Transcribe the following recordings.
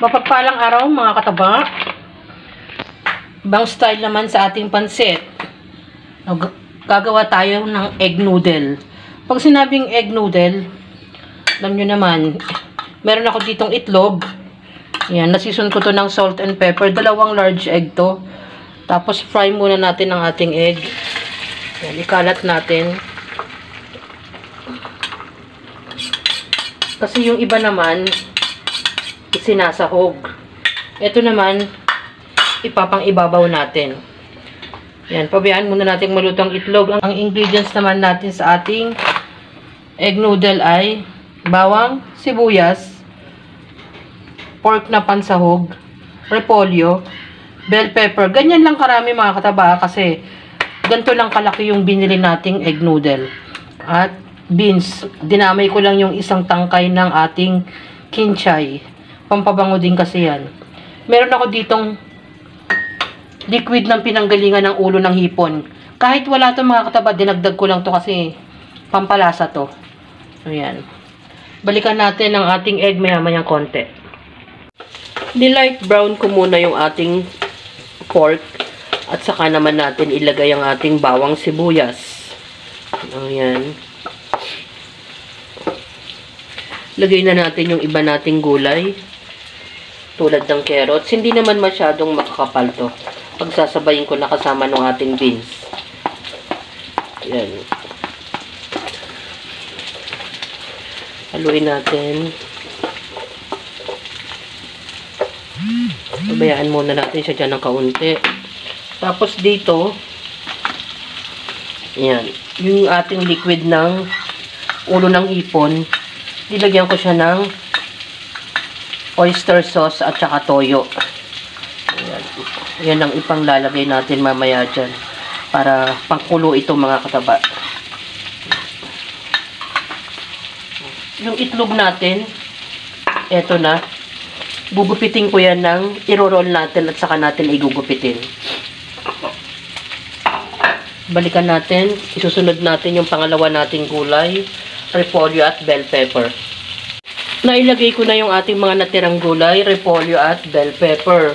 Mapagpalang araw mga kataba. Ibang style naman sa ating pansit. Gagawa tayo ng egg noodle. Pag sinabing egg noodle, alam nyo naman, meron ako ditong itlog. Yan, nasison ko to ng salt and pepper. 2 large egg to. Tapos fry muna natin ang ating egg. Yan, ikalat natin. Kasi yung iba naman, sinasahog. Ito naman, ipapang ibabaw natin. Yan, pabayaan muna natin maluto ang itlog. Ang ingredients naman natin sa ating egg noodle ay bawang, sibuyas, pork na pansahog, repolyo, bell pepper. Ganyan lang karami mga kataba kasi ganito lang kalaki yung binili nating egg noodle. At beans, dinamay ko lang yung isang tangkay ng ating kinchay. Pampabango din kasi yan. Meron ako ditong liquid ng pinanggalingan ng ulo ng hipon. Kahit wala to mga kataba, dinagdag ko lang to kasi pampalasa to. Ayan. Balikan natin ang ating egg maya-mayang konti. Light brown ko muna yung ating pork at saka naman natin ilagay ang ating bawang sibuyas. Ayan. Lagay na natin yung iba nating gulay. Tulad ng carrots. Hindi naman masyadong makakapal to. Pagsasabayin ko na kasama ng ating beans. Ayan. Haluin natin. Pabayaan muna natin siya dyan ng kaunti. Tapos dito, ayan, yung ating liquid ng ulo ng ipon, nilagyan ko siya ng oyster sauce at saka toyo. Ayan. Yan ang ipanglalagay natin mamaya dyan. Para pangkulo ito mga kataba. Yung itlog natin, eto na. Gugupitin ko yan ng iro-roll natin at saka natin igugupitin. Balikan natin. Isusunod natin yung pangalawa nating gulay, repolyo at bell pepper. Nailagay ko na yung ating mga natirang gulay, repolyo at bell pepper.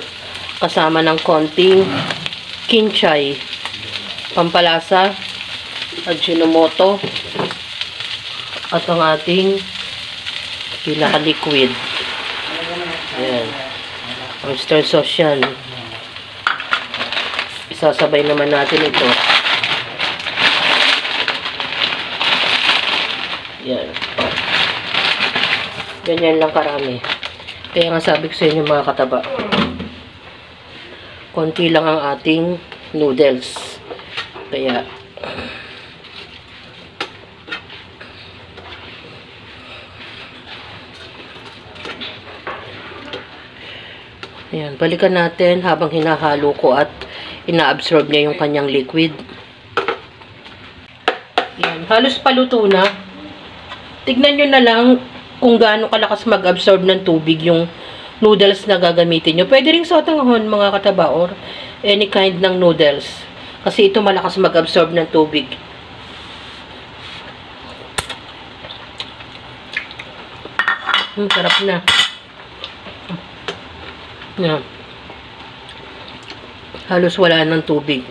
Kasama ng konting kinchay, pampalasa, ajinomoto, at ang ating pinaka-liquid. Ayan. Oyster sauce yan. Isasabay naman natin ito. Ayan. Ganyan lang karami. Kaya nga sabi ko sa inyo mga kataba, konti lang ang ating noodles. Kaya ayan, balikan natin habang hinahalo ko at ina-absorb niya yung kanyang liquid. Ayan, halos paluto na. Tignan nyo na lang kung gaano kalakas mag-absorb ng tubig yung noodles na gagamitin nyo. Pwede rin sotanghon mga kataba or any kind ng noodles. Kasi ito malakas mag-absorb ng tubig. Sarap na. Yan. Halos wala ng tubig.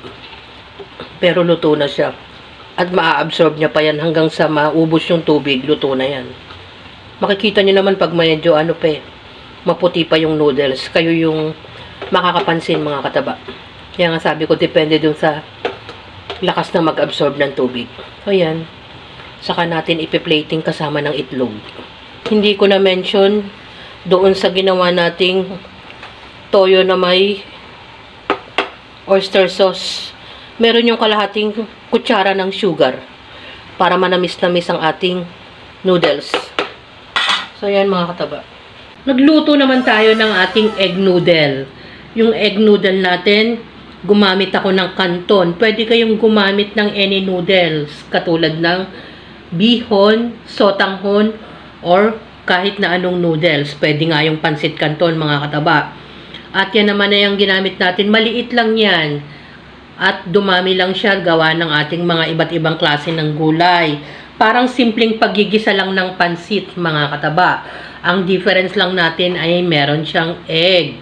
Pero luto na siya. At maa-absorb niya pa yan hanggang sa maubos yung tubig. Luto na yan. Makikita niyo naman pag medyo maputi pa yung noodles. Kayo yung makakapansin mga kataba. Kaya nga sabi ko, depende dun sa lakas na mag-absorb ng tubig. So yan. Saka natin ipi-plating kasama ng itlog. Hindi ko na mention doon sa ginawa nating toyo na may oyster sauce. Meron yung kalahating kutsara ng sugar para manamis-namis ang ating noodles. So, yan mga kataba. Nagluto naman tayo ng ating egg noodle. Yung egg noodle natin, gumamit ako ng canton. Pwede kayong gumamit ng any noodles. Katulad ng bihon, sotanghon, or kahit na anong noodles. Pwede nga yung pansit canton mga kataba. At yan naman na yung ginamit natin. Maliit lang yan. At dumami lang siya gawa ng ating mga iba't ibang klase ng gulay. Parang simpleng paggigisa lang ng pansit, mga kataba. Ang difference lang natin ay meron siyang egg.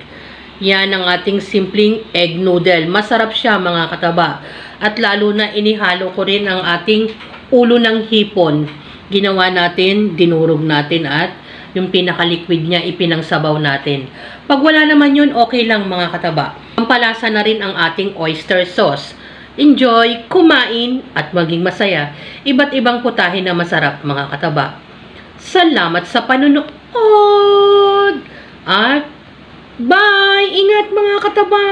Yan ang ating simpleng egg noodle. Masarap siya, mga kataba. At lalo na inihalo ko rin ang ating ulo ng hipon. Ginawa natin, dinurog natin at yung pinaka-liquid niya ipinangsabaw natin. Pag wala naman yun, okay lang, mga kataba. Pampalasa na rin ang ating oyster sauce. Enjoy, kumain, at maging masaya. Iba't ibang putahe na masarap, mga kataba. Salamat sa panunood! At bye! Ingat, mga kataba!